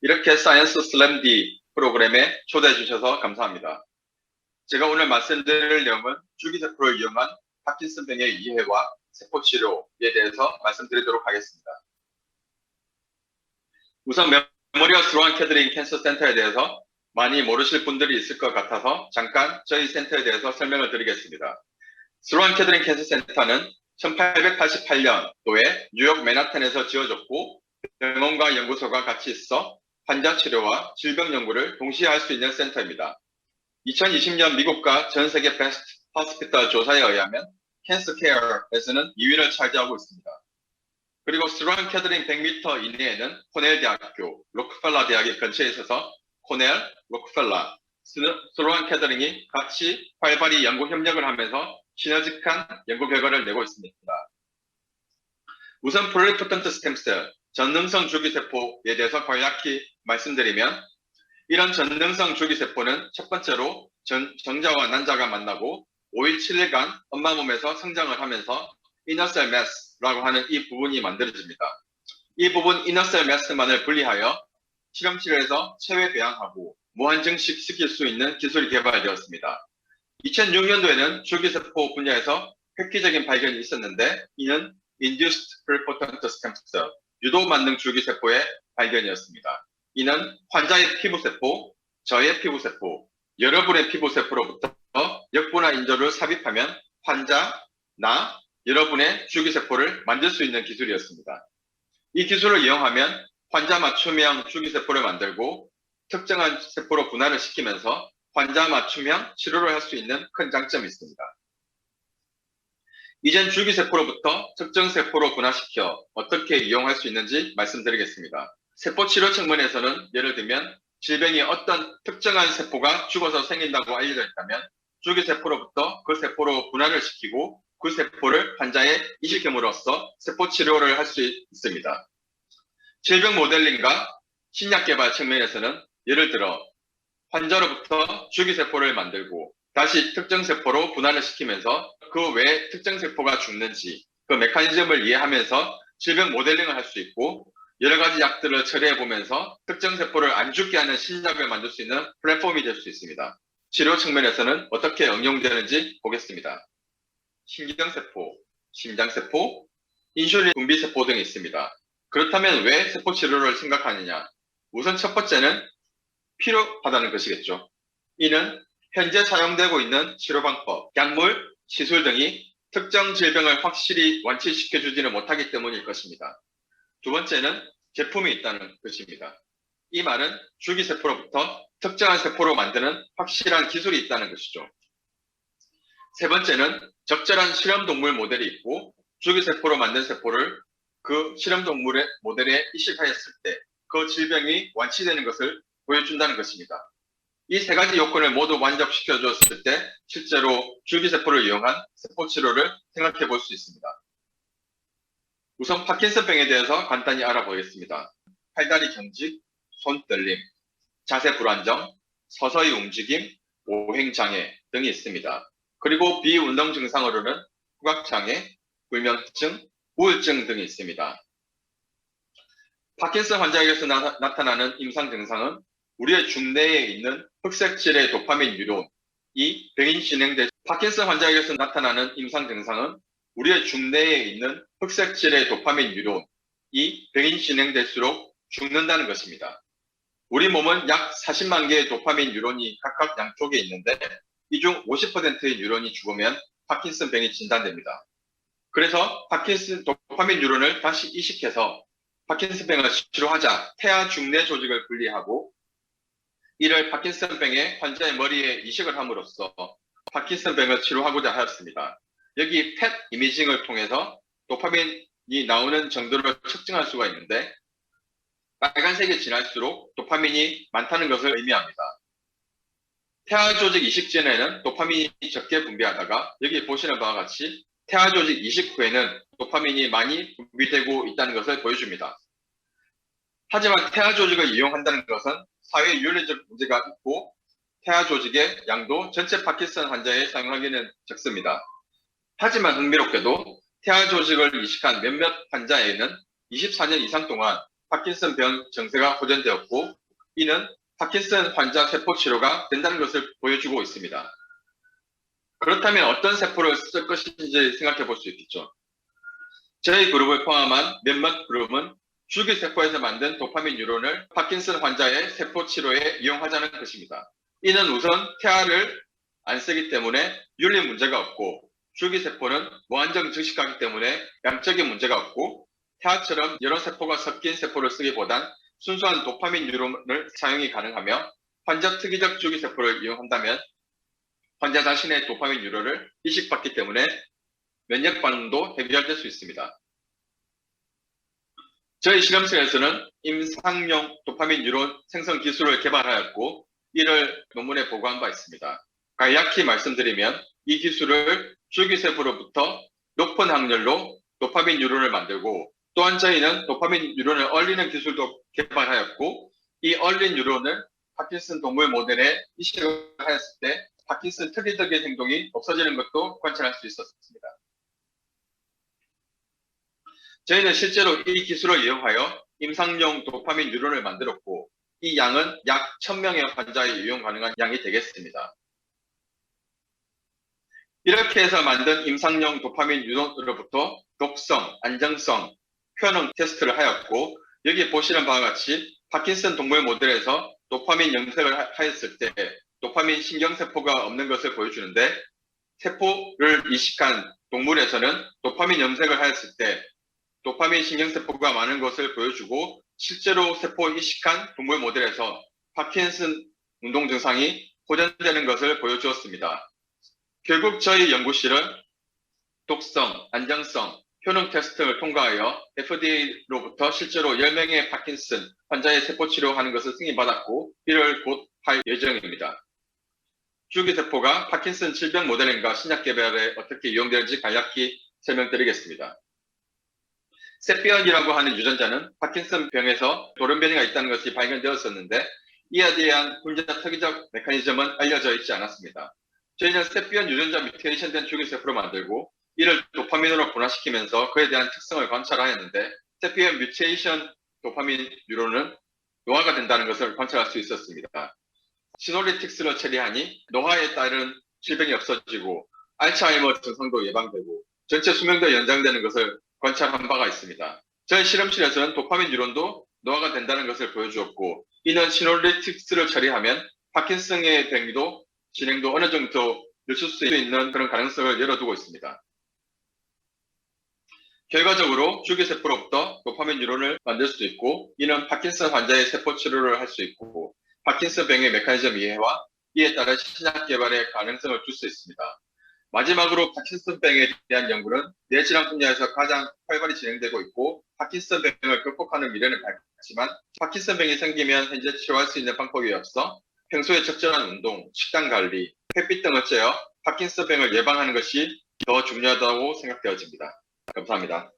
이렇게 사이언스 슬램디 프로그램에 초대해 주셔서 감사합니다. 제가 오늘 말씀드릴 내용은 줄기세포를 이용한 파킨슨병의 이해와 세포치료에 대해서 말씀드리도록 하겠습니다. 우선 메모리얼 슬로안 캐더링 캔서 센터에 대해서 많이 모르실 분들이 있을 것 같아서 잠깐 저희 센터에 대해서 설명을 드리겠습니다. 슬로안 캐더링 캔서 센터는 1888년도에 뉴욕 맨하탄에서 지어졌고 병원과 연구소가 같이 있어 환자 치료와 질병 연구를 동시에 할 수 있는 센터입니다. 2020년 미국과 전 세계 베스트 호스피털 조사에 의하면 캔서 케어에서는 2위를 차지하고 있습니다. 그리고 슬로안 캐더링 100m 이내에는 코넬 대학교, 록펠러 대학이 근처에 있어서 코넬, 록펠러, 슬로안 캐더링이 같이 활발히 연구 협력을 하면서 시너지한 연구 결과를 내고 있습니다. 우선 플루리포턴트 스템셀, 전능성 줄기세포에 대해서 간략히 말씀드리면 이런 전능성 줄기세포는 첫 번째로 정자와 난자가 만나고 5일 7일간 엄마 몸에서 성장을 하면서 이너셀 매스라고 하는 이 부분이 만들어집니다. 이 부분 이너셀 매스만을 분리하여 실험실에서 체외 배양하고 무한증식 시킬 수 있는 기술이 개발되었습니다. 2006년도에는 줄기세포 분야에서 획기적인 발견이 있었는데 이는 Induced Pluripotent Stem Cell, 유도 만능 줄기세포의 발견이었습니다. 이는 환자의 피부세포, 저의 피부세포, 여러분의 피부세포로부터 역분화 인조를 삽입하면 환자, 나, 여러분의 줄기세포를 만들 수 있는 기술이었습니다. 이 기술을 이용하면 환자 맞춤형 줄기세포를 만들고 특정한 세포로 분할을 시키면서 환자 맞춤형 치료를 할 수 있는 큰 장점이 있습니다. 이젠 줄기세포로부터 특정 세포로 분화시켜 어떻게 이용할 수 있는지 말씀드리겠습니다. 세포 치료 측면에서는 예를 들면 질병이 어떤 특정한 세포가 죽어서 생긴다고 알려져 있다면 줄기세포로부터 그 세포로 분할을 시키고 그 세포를 환자에 이식함으로써 세포 치료를 할 수 있습니다. 질병 모델링과 신약 개발 측면에서는 예를 들어 환자로부터 줄기세포를 만들고 다시 특정 세포로 분할을 시키면서 그 왜 특정 세포가 죽는지 그 메커니즘을 이해하면서 질병 모델링을 할 수 있고 여러 가지 약들을 처리해 보면서 특정 세포를 안 죽게 하는 신약을 만들 수 있는 플랫폼이 될 수 있습니다. 치료 측면에서는 어떻게 응용되는지 보겠습니다. 신경세포, 심장세포, 인슐린 분비세포 등이 있습니다. 그렇다면 왜 세포 치료를 생각하느냐? 우선 첫 번째는 필요하다는 것이겠죠. 이는 현재 사용되고 있는 치료방법, 약물, 시술 등이 특정 질병을 확실히 완치시켜주지는 못하기 때문일 것입니다. 두 번째는 제품이 있다는 것입니다. 이 말은 줄기세포로부터 특정한 세포로 만드는 확실한 기술이 있다는 것이죠. 세 번째는 적절한 실험동물 모델이 있고 줄기세포로 만든 세포를 그 실험동물의 모델에 이식하였을 때 그 질병이 완치되는 것을 보여준다는 것입니다. 이 세 가지 요건을 모두 만족시켜 줬을 때 실제로 줄기세포를 이용한 세포 치료를 생각해 볼 수 있습니다. 우선 파킨슨병에 대해서 간단히 알아보겠습니다. 팔다리 경직, 손 떨림, 자세 불안정, 서서히 움직임, 오행장애 등이 있습니다. 그리고 비운동 증상으로는 후각장애, 불면증, 우울증 등이 있습니다. 파킨슨 환자에게서 나타나는 임상 증상은 우리의 중뇌에 있는 흑색질의 도파민 뉴론이 병인 진행될 파킨슨 환자에게서 나타나는 임상 증상은 우리의 중뇌에 있는 흑색질의 도파민 뉴론이 병인 진행될수록 죽는다는 것입니다. 우리 몸은 약 40만 개의 도파민 뉴론이 각각 양쪽에 있는데 이 중 50%의 뉴런이 죽으면 파킨슨병이 진단됩니다. 그래서 도파민 뉴런을 다시 이식해서 파킨슨병을 치료하자 태아 중뇌 조직을 분리하고 이를 파킨슨병의 환자의 머리에 이식을 함으로써 파킨슨병을 치료하고자 하였습니다. 여기 펫 이미징을 통해서 도파민이 나오는 정도를 측정할 수가 있는데 빨간색이 진할수록 도파민이 많다는 것을 의미합니다. 태아 조직 이식 전에는 도파민이 적게 분비하다가 여기 보시는 바와 같이 태아 조직 이식 후에는 도파민이 많이 분비되고 있다는 것을 보여줍니다. 하지만 태아 조직을 이용한다는 것은 사회 윤리적 문제가 있고 태아 조직의 양도 전체 파킨슨 환자에 사용하기는 적습니다. 하지만 흥미롭게도 태아 조직을 이식한 몇몇 환자에는 24년 이상 동안 파킨슨병 증세가 호전되었고 이는 파킨슨 환자 세포 치료가 된다는 것을 보여주고 있습니다. 그렇다면 어떤 세포를 쓸 것인지 생각해 볼 수 있겠죠. 저희 그룹을 포함한 몇몇 그룹은 줄기세포에서 만든 도파민 뉴런을 파킨슨 환자의 세포 치료에 이용하자는 것입니다. 이는 우선 태아를 안 쓰기 때문에 윤리 문제가 없고 줄기세포는 무한정 증식하기 때문에 양적인 문제가 없고 태아처럼 여러 세포가 섞인 세포를 쓰기보단 순수한 도파민 뉴런을 사용이 가능하며 환자 특이적 줄기세포를 이용한다면 환자 자신의 도파민 뉴런을 이식받기 때문에 면역 반응도 해결될 수 있습니다. 저희 실험실에서는 임상용 도파민 뉴런 생성 기술을 개발하였고 이를 논문에 보고한 바 있습니다. 간략히 말씀드리면 이 기술을 줄기세포로부터 높은 확률로 도파민 뉴런을 만들고 또한 저희는 도파민 뉴런을 얼리는 기술도 개발하였고 이 얼린 뉴런을 파킨슨 동물 모델에 이식을 하였을 때 파킨슨 특이적인 행동이 없어지는 것도 관찰할 수 있었습니다. 저희는 실제로 이 기술을 이용하여 임상용 도파민 뉴런을 만들었고 이 양은 약 1000명의 환자에 이용 가능한 양이 되겠습니다. 이렇게 해서 만든 임상용 도파민 뉴런으로부터 독성, 안정성, 효능 테스트를 하였고 여기 보시는 바와 같이 파킨슨 동물 모델에서 도파민 염색을 하였을 때 도파민 신경세포가 없는 것을 보여주는데 세포를 이식한 동물에서는 도파민 염색을 하였을 때 도파민 신경세포가 많은 것을 보여주고 실제로 세포 이식한 동물 모델에서 파킨슨 운동 증상이 호전되는 것을 보여주었습니다. 결국 저희 연구실은 독성, 안정성, 효능 테스트를 통과하여 FDA로부터 실제로 10명의 파킨슨 환자의 세포 치료하는 것을 승인받았고 이를 곧 할 예정입니다. 줄기세포가 파킨슨 질병 모델링과 신약 개발에 어떻게 이용되는지 간략히 설명드리겠습니다. 세피언이라고 하는 유전자는 파킨슨 병에서 돌연변이가 있다는 것이 발견되었었는데 이에 대한 혼자 특이적 메커니즘은 알려져 있지 않았습니다. 저희는 세피언 유전자 뮤테이션된 줄기세포를 만들고 이를 도파민으로 분화시키면서 그에 대한 특성을 관찰하였는데 세피언 뮤테이션 도파민 뉴런은 노화가 된다는 것을 관찰할 수 있었습니다. 시놀리틱스를 처리하니 노화에 따른 질병이 없어지고 알츠하이머 증상도 예방되고 전체 수명도 연장되는 것을 관찰한 바가 있습니다. 저희 실험실에서는 도파민 뉴런도 노화가 된다는 것을 보여주었고 이는 시놀리틱스를 처리하면 파킨슨의 병도 진행도 어느 정도 늦출 수 있는 그런 가능성을 열어두고 있습니다. 결과적으로 줄기세포로부터 도파민 뉴런을 만들 수 있고 이는 파킨슨 환자의 세포 치료를 할 수 있고 파킨슨 병의 메커니즘 이해와 이에 따른 신약 개발의 가능성을 줄 수 있습니다. 마지막으로 파킨슨병에 대한 연구는 뇌질환 분야에서 가장 활발히 진행되고 있고 파킨슨병을 극복하는 미래는 밝지만 파킨슨병이 생기면 현재 치료할 수 있는 방법이 없어 평소에 적절한 운동, 식단 관리, 햇빛 등을 쬐어 파킨슨병을 예방하는 것이 더 중요하다고 생각되어집니다. 감사합니다.